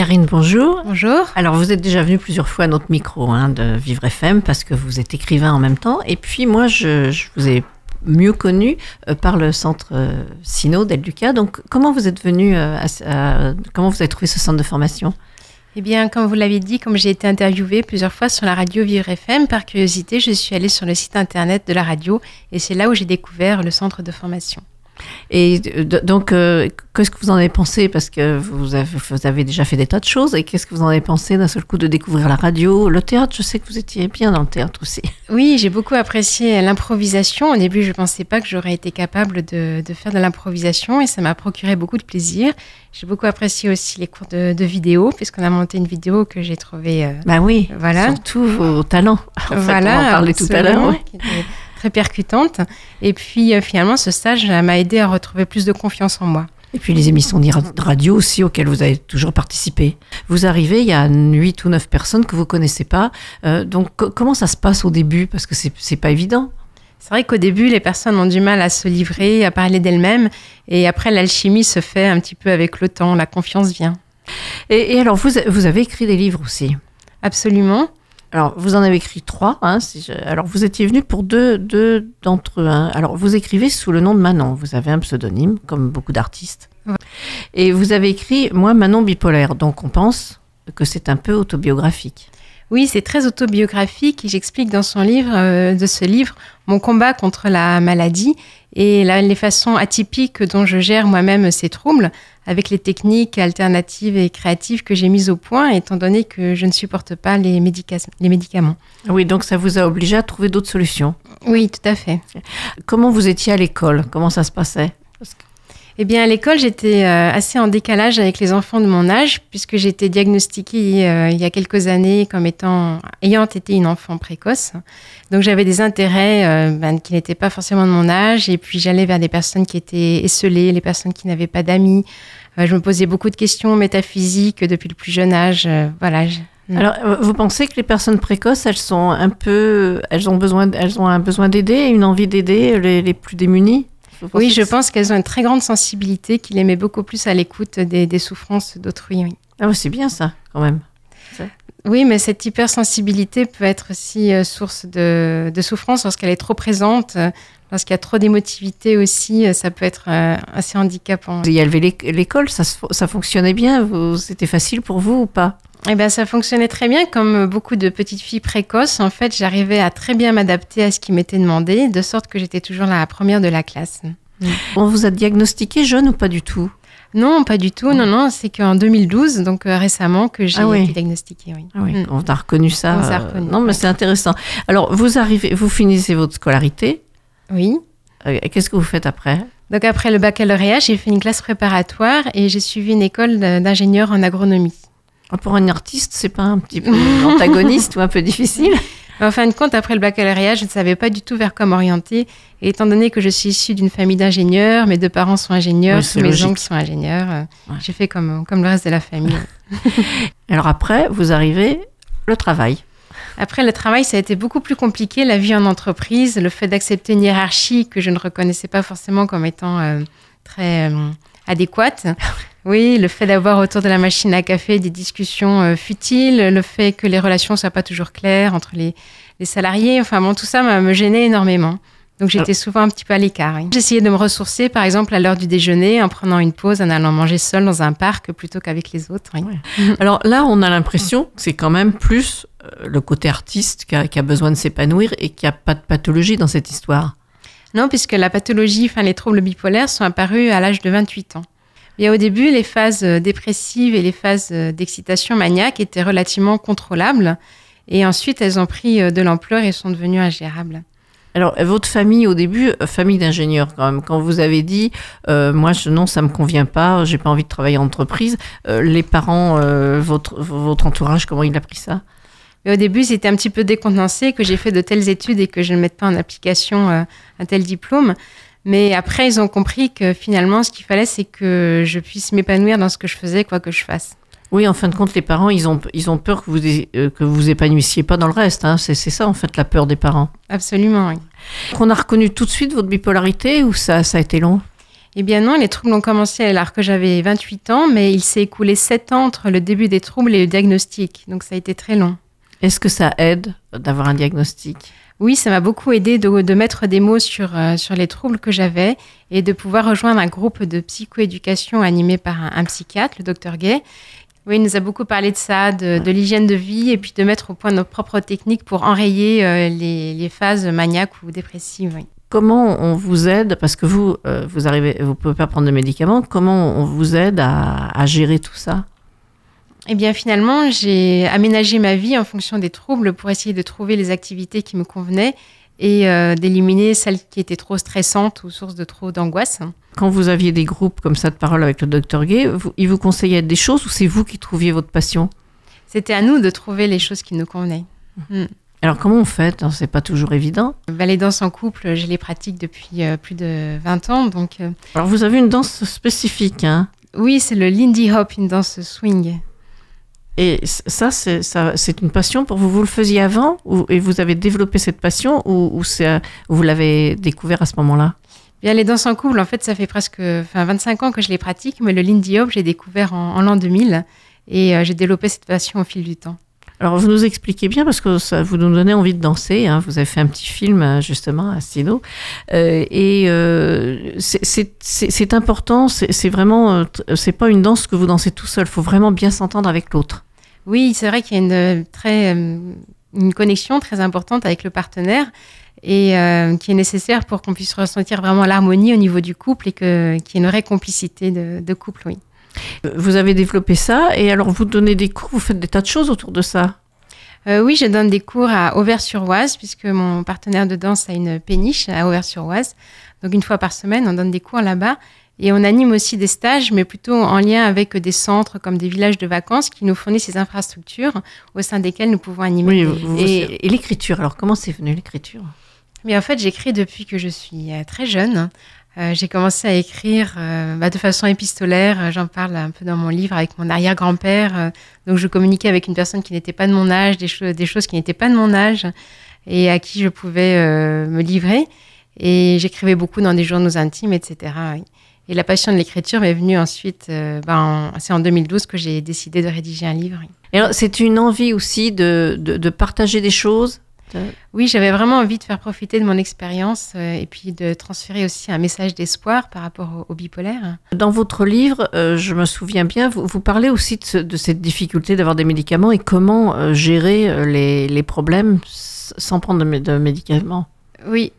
Karine, bonjour. Bonjour. Alors, vous êtes déjà venue plusieurs fois à notre micro de Vivre FM parce que vous êtes écrivain en même temps. Et puis, moi, je vous ai mieux connu par le centre Sino d'El Duca. Donc, comment vous êtes venue, comment vous avez trouvé ce centre de formation ? Eh bien, comme vous l'avez dit, comme j'ai été interviewée plusieurs fois sur la radio Vivre FM, par curiosité, je suis allée sur le site internet de la radio et c'est là où j'ai découvert le centre de formation. Et donc, qu'est-ce que vous en avez pensé? Parce que vous avez déjà fait des tas de choses. Et qu'est-ce que vous en avez pensé d'un seul coup de découvrir la radio, le théâtre? Je sais que vous étiez bien dans le théâtre aussi. Oui, j'ai beaucoup apprécié l'improvisation. Au début, je ne pensais pas que j'aurais été capable de faire de l'improvisation et ça m'a procuré beaucoup de plaisir. J'ai beaucoup apprécié aussi les cours de vidéo, puisqu'on a monté une vidéo que j'ai trouvée... Bah oui, voilà. Surtout vos talents. En voilà, fait, on en parlait tout à l'heure. Oui. Très percutante. Et puis, finalement, ce stage m'a aidé à retrouver plus de confiance en moi. Et puis, les émissions de radio aussi, auxquelles vous avez toujours participé. Vous arrivez, il y a 8 ou 9 personnes que vous ne connaissez pas. Donc, comment ça se passe au début? Parce que c'est pas évident. C'est vrai qu'au début, les personnes ont du mal à se livrer, à parler d'elles-mêmes. Et après, l'alchimie se fait un petit peu avec le temps. La confiance vient. Et alors, vous avez écrit des livres aussi? Absolument. Alors, vous en avez écrit 3. Alors, vous étiez venu pour deux d'entre eux. Alors, vous écrivez sous le nom de Manon. Vous avez un pseudonyme, comme beaucoup d'artistes. Ouais. Et vous avez écrit « Moi, Manon bipolaire ». Donc, on pense que c'est un peu autobiographique. Oui, c'est très autobiographique. Et j'explique dans ce livre, mon combat contre la maladie et les façons atypiques dont je gère moi-même ces troubles, avec les techniques alternatives et créatives que j'ai mises au point, étant donné que je ne supporte pas les médicaments. Oui, donc ça vous a obligé à trouver d'autres solutions. Oui, tout à fait. Comment vous étiez à l'école? Comment ça se passait? Eh bien, à l'école, j'étais assez en décalage avec les enfants de mon âge, puisque j'ai été diagnostiquée il y a quelques années comme ayant été une enfant précoce. Donc, j'avais des intérêts qui n'étaient pas forcément de mon âge, et puis j'allais vers des personnes qui étaient esseulées, les personnes qui n'avaient pas d'amis. Je me posais beaucoup de questions métaphysiques depuis le plus jeune âge. Voilà. Alors, vous pensez que les personnes précoces, elles ont un besoin d'aider, une envie d'aider les plus démunis? Oui, je pense qu'elles ont une très grande sensibilité, qu'il les met beaucoup plus à l'écoute des souffrances d'autrui. Oui. Ah oui, c'est bien ça, quand même. Oui, mais cette hypersensibilité peut être aussi source de souffrance lorsqu'elle est trop présente, lorsqu'il y a trop d'émotivité aussi, ça peut être assez handicapant. Il y avait l'école, ça fonctionnait bien, c'était facile pour vous ou pas? Eh bien, ça fonctionnait très bien. Comme beaucoup de petites filles précoces, en fait, j'arrivais à très bien m'adapter à ce qui m'était demandé, de sorte que j'étais toujours la première de la classe. On vous a diagnostiqué jeune ou pas du tout? Non, pas du tout. Non, c'est qu'en 2012, donc récemment, que j'ai été diagnostiquée. Oui. Ah oui, on a reconnu ça. On s'est reconnu. Non, mais c'est intéressant. Alors, vous finissez votre scolarité. Oui. Qu'est-ce que vous faites après? Donc, après le baccalauréat, j'ai fait une classe préparatoire et j'ai suivi une école d'ingénieur en agronomie. Pour un artiste, c'est pas un petit peu antagoniste ou un peu difficile? En fin de compte, après le baccalauréat, je ne savais pas du tout vers quoi m'orienter. Et étant donné que je suis issue d'une famille d'ingénieurs, mes deux parents sont ingénieurs, mes oncles sont ingénieurs, j'ai fait comme le reste de la famille. Alors après, vous arrivez le travail. Après le travail, ça a été beaucoup plus compliqué, la vie en entreprise, le fait d'accepter une hiérarchie que je ne reconnaissais pas forcément comme étant très adéquate. Oui, le fait d'avoir autour de la machine à café des discussions futiles, le fait que les relations ne soient pas toujours claires entre les salariés, enfin bon, tout ça me gênait énormément. Donc j'étais souvent un petit peu à l'écart. Oui. J'essayais de me ressourcer, par exemple, à l'heure du déjeuner, en prenant une pause, en allant manger seule dans un parc plutôt qu'avec les autres. Oui. Ouais. Alors là, on a l'impression que c'est quand même plus le côté artiste qui a besoin de s'épanouir et qu'il n'y a pas de pathologie dans cette histoire. Non, puisque la pathologie, les troubles bipolaires sont apparus à l'âge de 28 ans. Et au début, les phases dépressives et les phases d'excitation maniaque étaient relativement contrôlables. Et ensuite, elles ont pris de l'ampleur et sont devenues ingérables. Alors, votre famille, au début, famille d'ingénieurs quand même, quand vous avez dit moi, non, ça ne me convient pas, j'ai pas envie de travailler en entreprise, les parents, votre entourage, comment il a pris ça? Et au début, c'était un petit peu décontenancé que j'ai fait de telles études et que je ne mette pas en application un tel diplôme. Mais après, ils ont compris que finalement, ce qu'il fallait, c'est que je puisse m'épanouir dans ce que je faisais, quoi que je fasse. Oui, en fin de compte, les parents, ils ont peur que vous épanouissiez pas dans le reste. Hein. C'est ça, en fait, la peur des parents. Absolument, oui. On a reconnu tout de suite votre bipolarité ou ça a été long? Eh bien non, les troubles ont commencé alors que j'avais 28 ans, mais il s'est écoulé 7 ans entre le début des troubles et le diagnostic. Donc ça a été très long. Est-ce que ça aide d'avoir un diagnostic? Oui, ça m'a beaucoup aidé de mettre des mots sur les troubles que j'avais et de pouvoir rejoindre un groupe de psychoéducation animé par un psychiatre, le docteur Gay. Oui, il nous a beaucoup parlé de ça, de l'hygiène de vie et puis de mettre au point nos propres techniques pour enrayer les phases maniaques ou dépressives. Oui. Comment on vous aide, parce que vous pouvez pas prendre de médicaments, comment on vous aide à gérer tout ça? Eh bien, finalement, j'ai aménagé ma vie en fonction des troubles pour essayer de trouver les activités qui me convenaient et d'éliminer celles qui étaient trop stressantes ou source de trop d'angoisse. Quand vous aviez des groupes comme ça de parole avec le docteur Gay, il vous conseillait des choses ou c'est vous qui trouviez votre passion? C'était à nous de trouver les choses qui nous convenaient. Alors, comment on fait? C'est pas toujours évident. Les danses en couple, je les pratique depuis plus de 20 ans. Donc, Alors, vous avez une danse spécifique, hein? Oui, c'est le Lindy Hop, une danse swing. Et ça, c'est une passion pour vous? Vous le faisiez avant et vous avez développé cette passion ou vous l'avez découvert à ce moment-là? Bien, les danses en couple, en fait, ça fait presque 25 ans que je les pratique, mais le Lindy Hop, j'ai découvert en l'an 2000 et j'ai développé cette passion au fil du temps. Alors, vous nous expliquez bien parce que ça vous nous donnez envie de danser. Hein. Vous avez fait un petit film, justement, à Sino. C'est important. C'est vraiment... c'est pas une danse que vous dansez tout seul. Il faut vraiment bien s'entendre avec l'autre. Oui, c'est vrai qu'il y a une connexion très importante avec le partenaire et qui est nécessaire pour qu'on puisse ressentir vraiment l'harmonie au niveau du couple et qu'il y ait une vraie complicité de couple, oui. Vous avez développé ça et alors vous donnez des cours, vous faites des tas de choses autour de ça? Oui, je donne des cours à Auvers-sur-Oise puisque mon partenaire de danse a une péniche à Auvers-sur-Oise. Donc une fois par semaine, on donne des cours là-bas et on anime aussi des stages, mais plutôt en lien avec des centres comme des villages de vacances qui nous fournissent ces infrastructures au sein desquelles nous pouvons animer. Oui, et l'écriture, alors comment c'est venu l'écriture? Mais en fait, j'écris depuis que je suis très jeune. J'ai commencé à écrire de façon épistolaire. J'en parle un peu dans mon livre avec mon arrière-grand-père. Donc, je communiquais avec une personne qui n'était pas de mon âge, des choses qui n'étaient pas de mon âge et à qui je pouvais me livrer. Et j'écrivais beaucoup dans des journaux intimes, etc. Et la passion de l'écriture m'est venue ensuite. C'est en 2012 que j'ai décidé de rédiger un livre. Et alors, c'est une envie aussi de partager des choses? Oui, j'avais vraiment envie de faire profiter de mon expérience et puis de transférer aussi un message d'espoir par rapport au bipolaire. Dans votre livre, je me souviens bien, vous parlez aussi de cette difficulté d'avoir des médicaments et comment gérer les problèmes sans prendre de médicaments. Oui,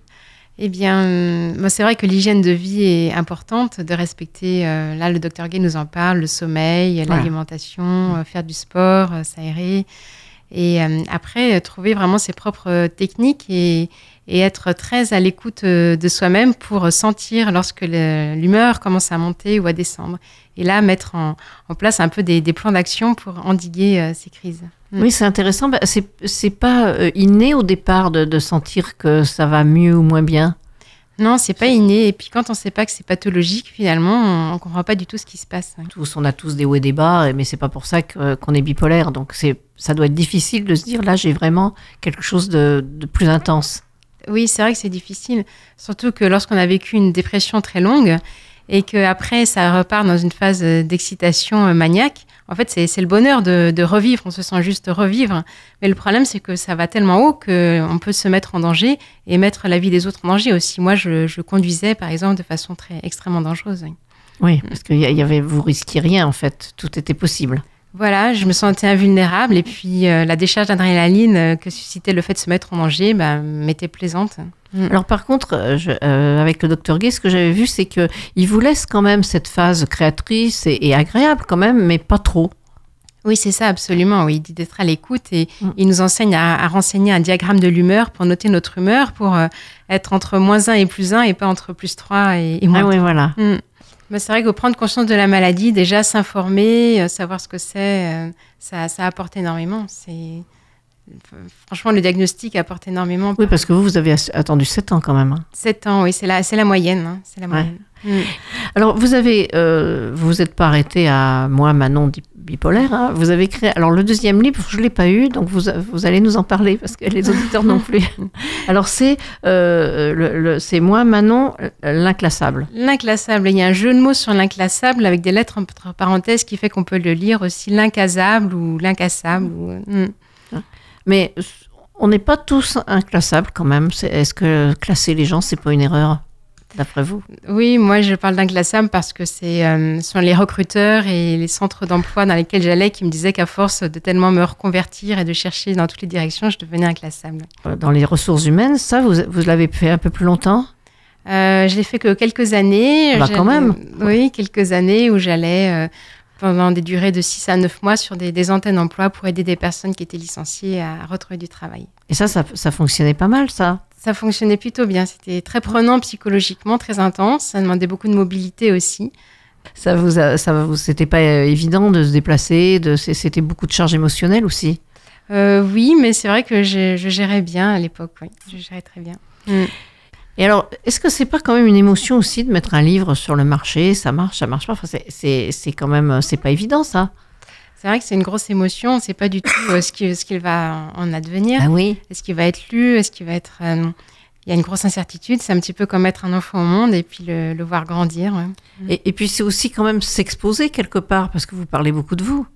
eh bien, c'est vrai que l'hygiène de vie est importante, de respecter, là le docteur Gay nous en parle, le sommeil, l'alimentation, faire du sport, s'aérer. Et après, trouver vraiment ses propres techniques et être très à l'écoute de soi-même pour sentir lorsque l'humeur commence à monter ou à descendre. Et là, mettre en place un peu des plans d'action pour endiguer ces crises. Oui, c'est intéressant. C'est pas inné au départ de sentir que ça va mieux ou moins bien? Non, c'est pas inné. Et puis quand on ne sait pas que c'est pathologique, finalement, on ne comprend pas du tout ce qui se passe. On a tous des hauts et des bas, mais c'est pas pour ça qu'on est bipolaire. Donc ça doit être difficile de se dire, là, j'ai vraiment quelque chose de plus intense. Oui, c'est vrai que c'est difficile. Surtout que lorsqu'on a vécu une dépression très longue et qu'après, ça repart dans une phase d'excitation maniaque, en fait, c'est le bonheur de revivre. On se sent juste revivre. Mais le problème, c'est que ça va tellement haut qu'on peut se mettre en danger et mettre la vie des autres en danger aussi. Moi, je conduisais, par exemple, de façon extrêmement dangereuse. Oui, parce que vous risquiez rien, en fait. Tout était possible. Voilà, je me sentais invulnérable. Et puis, la décharge d'adrénaline que suscitait le fait de se mettre en danger m'était plaisante. Alors par contre, avec le docteur Gay, ce que j'avais vu, c'est qu'il vous laisse quand même cette phase créatrice et agréable quand même, mais pas trop. Oui, c'est ça, absolument. Oui, il dit d'être à l'écoute et il nous enseigne à renseigner un diagramme de l'humeur pour noter notre humeur, pour être entre -1 et +1 et pas entre +3 et -3. Ah oui, voilà. C'est vrai que prendre conscience de la maladie, déjà s'informer, savoir ce que c'est, ça apporte énormément. Franchement, le diagnostic apporte énormément. Oui, parce que vous avez attendu 7 ans quand même. 7 ans, oui, c'est la moyenne. Hein, c'est la moyenne. Alors, vous êtes pas arrêté à moi, Manon bipolaire. Hein. Vous avez créé... Alors, le deuxième livre, je ne l'ai pas eu, donc vous allez nous en parler, parce que les auditeurs non plus. Alors, c'est moi, Manon, l'inclassable. L'inclassable. Il y a un jeu de mots sur l'inclassable avec des lettres entre parenthèses qui fait qu'on peut le lire aussi l'incasable ou l'incassable. Mais on n'est pas tous inclassables quand même. Est-ce que classer les gens, c'est pas une erreur ? D'après vous? Oui, moi je parle d'inclassable parce que ce sont les recruteurs et les centres d'emploi dans lesquels j'allais qui me disaient qu'à force de tellement me reconvertir et de chercher dans toutes les directions, je devenais inclassable. Dans les ressources humaines, ça, vous l'avez fait un peu plus longtemps? Je l'ai fait que quelques années. Quand même. Oui, quelques années où j'allais pendant des durées de 6 à 9 mois sur des antennes d'emploi pour aider des personnes qui étaient licenciées à retrouver du travail. Et ça fonctionnait pas mal, ça? Ça fonctionnait plutôt bien. C'était très prenant psychologiquement, très intense. Ça demandait beaucoup de mobilité aussi. C'était pas évident de se déplacer. C'était beaucoup de charge émotionnelle aussi. Oui, mais c'est vrai que je gérais bien à l'époque. Oui, je gérais très bien. Et alors, est-ce que c'est pas quand même une émotion aussi de mettre un livre sur le marché? Ça marche pas. Enfin, c'est quand même, c'est pas évident, ça. C'est vrai que c'est une grosse émotion. On ne sait pas du tout ce qu'il va en advenir. Ah oui. Est-ce qu'il va être lu? Est-ce qu'il va être... Il y a une grosse incertitude. C'est un petit peu comme mettre un enfant au monde et puis le voir grandir. Ouais. Et puis, c'est aussi quand même s'exposer quelque part parce que vous parlez beaucoup de vous.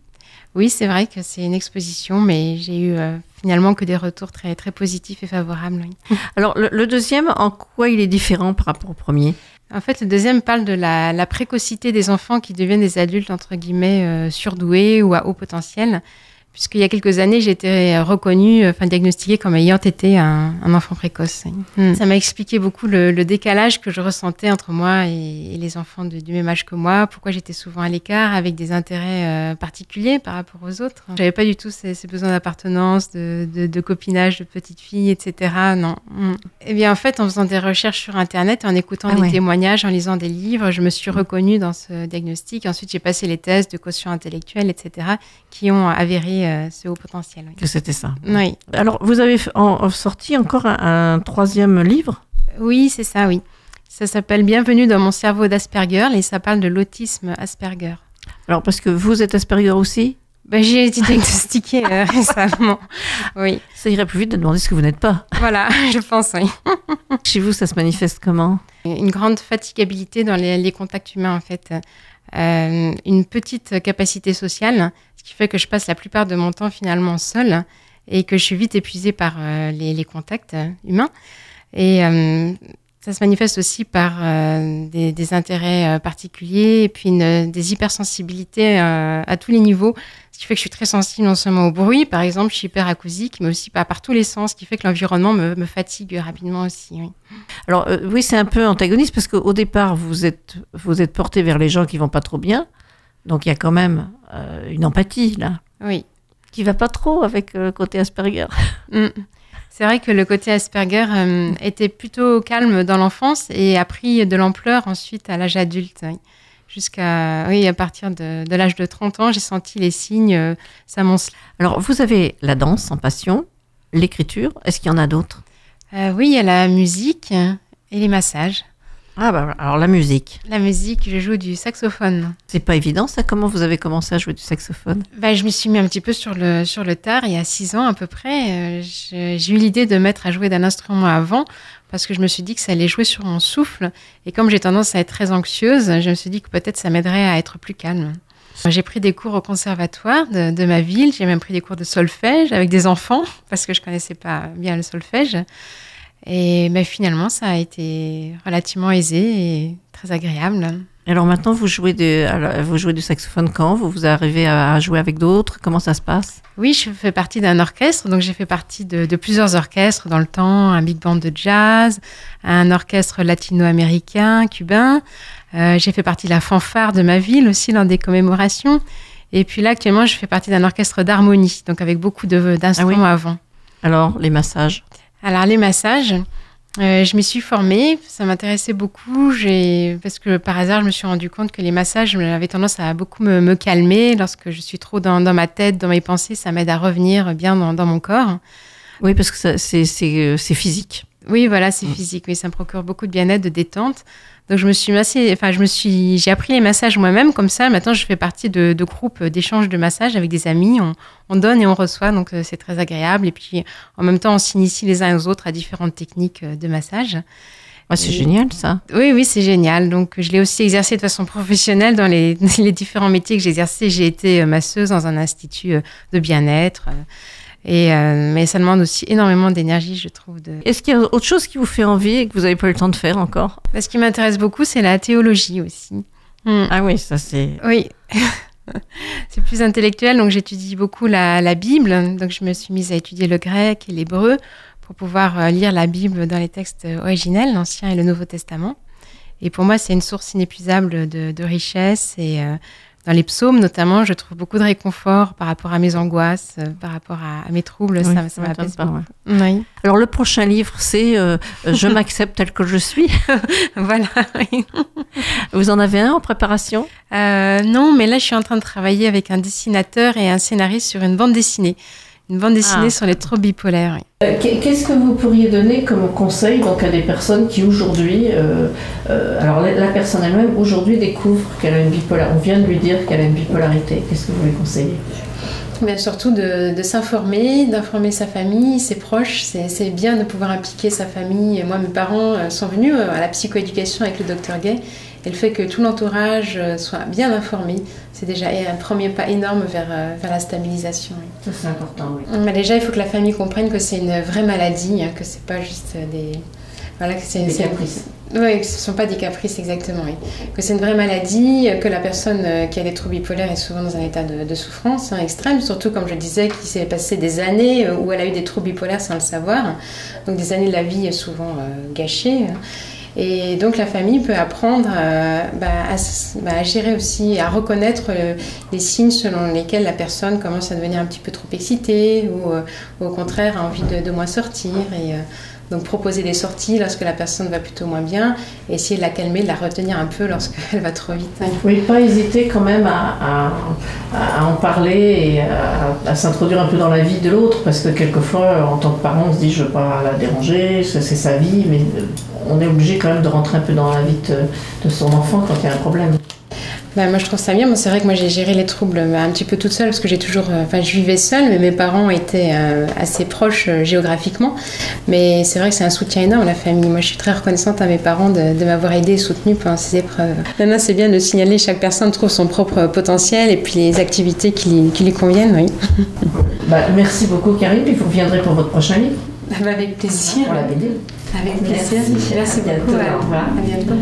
Oui, c'est vrai que c'est une exposition, mais j'ai eu finalement que des retours très, très positifs et favorables. Oui. Alors, le deuxième, en quoi il est différent par rapport au premier? En fait, le deuxième parle de la précocité des enfants qui deviennent des adultes, entre guillemets, surdoués ou à haut potentiel. Puisqu'il y a quelques années, j'ai été reconnue, diagnostiquée comme ayant été un enfant précoce. Ça m'a expliqué beaucoup le décalage que je ressentais entre moi et les enfants du même âge que moi, pourquoi j'étais souvent à l'écart, avec des intérêts particuliers par rapport aux autres. J'avais pas du tout ces besoins d'appartenance, de copinage, de petite fille, etc. Non. Eh bien, en fait, en faisant des recherches sur Internet, en écoutant des témoignages, en lisant des livres, je me suis reconnue dans ce diagnostic. Ensuite, j'ai passé les tests de quotient intellectuel, etc., qui ont avéré ce haut potentiel. Oui. Que c'était ça. Oui. Alors, vous avez sorti encore un troisième livre? Oui, c'est ça, oui. Ça s'appelle Bienvenue dans mon cerveau d'Asperger et ça parle de l'autisme Asperger. Alors, parce que vous êtes Asperger aussi? J'ai été diagnostiquée récemment, oui. Ça irait plus vite de demander ce que vous n'êtes pas. Voilà, je pense, oui. Chez vous, ça se manifeste comment? Une grande fatigabilité dans les contacts humains, en fait. Une petite capacité sociale, ce qui fait que je passe la plupart de mon temps finalement seule et que je suis vite épuisée par les contacts humains. Et ça se manifeste aussi par des intérêts particuliers et puis des hypersensibilités à tous les niveaux, ce qui fait que je suis très sensible non seulement au bruit, par exemple, je suis hyperacousique, mais aussi par tous les sens, ce qui fait que l'environnement me fatigue rapidement aussi. Oui. Alors oui, c'est un peu antagoniste parce qu'au départ, vous êtes porté vers les gens qui vont pas trop bien, donc il y a quand même une empathie là. Oui. Qui va pas trop avec le côté Asperger. C'est vrai que le côté Asperger était plutôt calme dans l'enfance et a pris de l'ampleur ensuite à l'âge adulte. Oui. À partir de l'âge de 30 ans, j'ai senti les signes s'amonceler. Alors, vous avez la danse en passion, l'écriture. Est-ce qu'il y en a d'autres? Oui, il y a la musique et les massages. Alors la musique. La musique, je joue du saxophone. C'est pas évident ça, comment vous avez commencé à jouer du saxophone? Je me suis mis un petit peu sur le tard, il y a 6 ans à peu près. J'ai eu l'idée de mettre à jouer d'un instrument avant, parce que je me suis dit que ça allait jouer sur mon souffle. Et comme j'ai tendance à être très anxieuse, je me suis dit que peut-être ça m'aiderait à être plus calme. J'ai pris des cours au conservatoire de ma ville, j'ai même pris des cours de solfège avec des enfants, parce que je connaissais pas bien le solfège. Et finalement, ça a été relativement aisé et très agréable. Alors maintenant, vous jouez du saxophone quand? Vous arrivez à jouer avec d'autres? Comment ça se passe? Oui, je fais partie d'un orchestre. Donc, j'ai fait partie de plusieurs orchestres dans le temps. Un big band de jazz, un orchestre latino-américain, cubain. J'ai fait partie de la fanfare de ma ville aussi lors des commémorations. Et puis là, actuellement, je fais partie d'un orchestre d'harmonie, donc avec beaucoup d'instruments avant. Alors, les massages? Alors, les massages, je m'y suis formée, ça m'intéressait beaucoup, parce que par hasard, je me suis rendu compte que les massages avaient tendance à beaucoup me calmer. Lorsque je suis trop dans ma tête, dans mes pensées, ça m'aide à revenir bien dans mon corps. Oui, parce que c'est physique. Oui, voilà, c'est physique. Oui, ça me procure beaucoup de bien-être, de détente. Donc, j'ai appris les massages moi-même. Comme ça, maintenant, je fais partie de groupes d'échange de massages avec des amis. On donne et on reçoit. Donc, c'est très agréable. Et puis, en même temps, on s'initie les uns aux autres à différentes techniques de massage. Ouais, c'est génial, ça. Oui, c'est génial. Donc, je l'ai aussi exercé de façon professionnelle dans les différents métiers que j'ai exercés. J'ai été masseuse dans un institut de bien-être. Mais ça demande aussi énormément d'énergie, je trouve. Est-ce qu'il y a autre chose qui vous fait envie et que vous n'avez pas eu le temps de faire encore? Ce qui m'intéresse beaucoup, c'est la théologie aussi. Ah oui, ça c'est... Oui, c'est plus intellectuel. Donc j'étudie beaucoup la Bible. Donc je me suis mise à étudier le grec et l'hébreu pour pouvoir lire la Bible dans les textes originels, l'Ancien et le Nouveau Testament. Et pour moi, c'est une source inépuisable de richesse et... Dans les psaumes, notamment, je trouve beaucoup de réconfort par rapport à mes angoisses, par rapport à mes troubles. Oui, ça m'apaise beaucoup. Oui. Alors, le prochain livre, c'est Je m'accepte tel que je suis. Voilà. Oui. Vous en avez un en préparation? Non, mais là, je suis en train de travailler avec un dessinateur et un scénariste sur une bande dessinée. Une bande dessinée sur les troubles bipolaires. Oui. Qu'est-ce que vous pourriez donner comme conseil donc, à des personnes qui aujourd'hui, alors la personne elle-même aujourd'hui découvre qu'elle a une bipolarité, on vient de lui dire qu'elle a une bipolarité, qu'est-ce que vous lui conseillez? Mais surtout de s'informer, d'informer sa famille, ses proches. C'est bien de pouvoir impliquer sa famille. Moi, mes parents sont venus à la psychoéducation avec le docteur Gay. Et le fait que tout l'entourage soit bien informé, c'est déjà un premier pas énorme vers la stabilisation. Oui. Ça, c'est important, oui. Mais déjà, il faut que la famille comprenne que c'est une vraie maladie, hein, que c'est pas juste des... Voilà, que c'est des caprices. Oui, que ce ne sont pas des caprices, exactement, oui. Que c'est une vraie maladie, que la personne qui a des troubles bipolaires est souvent dans un état de souffrance extrême, surtout, comme je disais, qu'il s'est passé des années où elle a eu des troubles bipolaires sans le savoir. Donc, des années de la vie souvent gâchées. Et donc la famille peut apprendre à gérer aussi, à reconnaître les signes selon lesquels la personne commence à devenir un petit peu trop excitée ou au contraire a envie de moins sortir. Et donc proposer des sorties lorsque la personne va plutôt moins bien et essayer de la calmer, de la retenir un peu lorsqu'elle va trop vite. Oui, pas hésiter quand même à en parler et à s'introduire un peu dans la vie de l'autre parce que quelquefois en tant que parent on se dit je ne veux pas la déranger, c'est sa vie, mais on est obligé quand même de rentrer un peu dans la vie de son enfant quand il y a un problème. Moi je trouve ça bien, c'est vrai que moi j'ai géré les troubles un petit peu toute seule parce que je vivais seule, mais mes parents étaient assez proches géographiquement, mais c'est vrai que c'est un soutien énorme la famille. Moi je suis très reconnaissante à mes parents de m'avoir aidée et soutenue pendant ces épreuves. Maintenant c'est bien de signaler, chaque personne trouve son propre potentiel et puis les activités qui lui conviennent, oui. Merci beaucoup Karine, puis vous reviendrez pour votre prochain livre. Avec plaisir. Pour la BD. Avec plaisir. Merci beaucoup. Au revoir. À bientôt.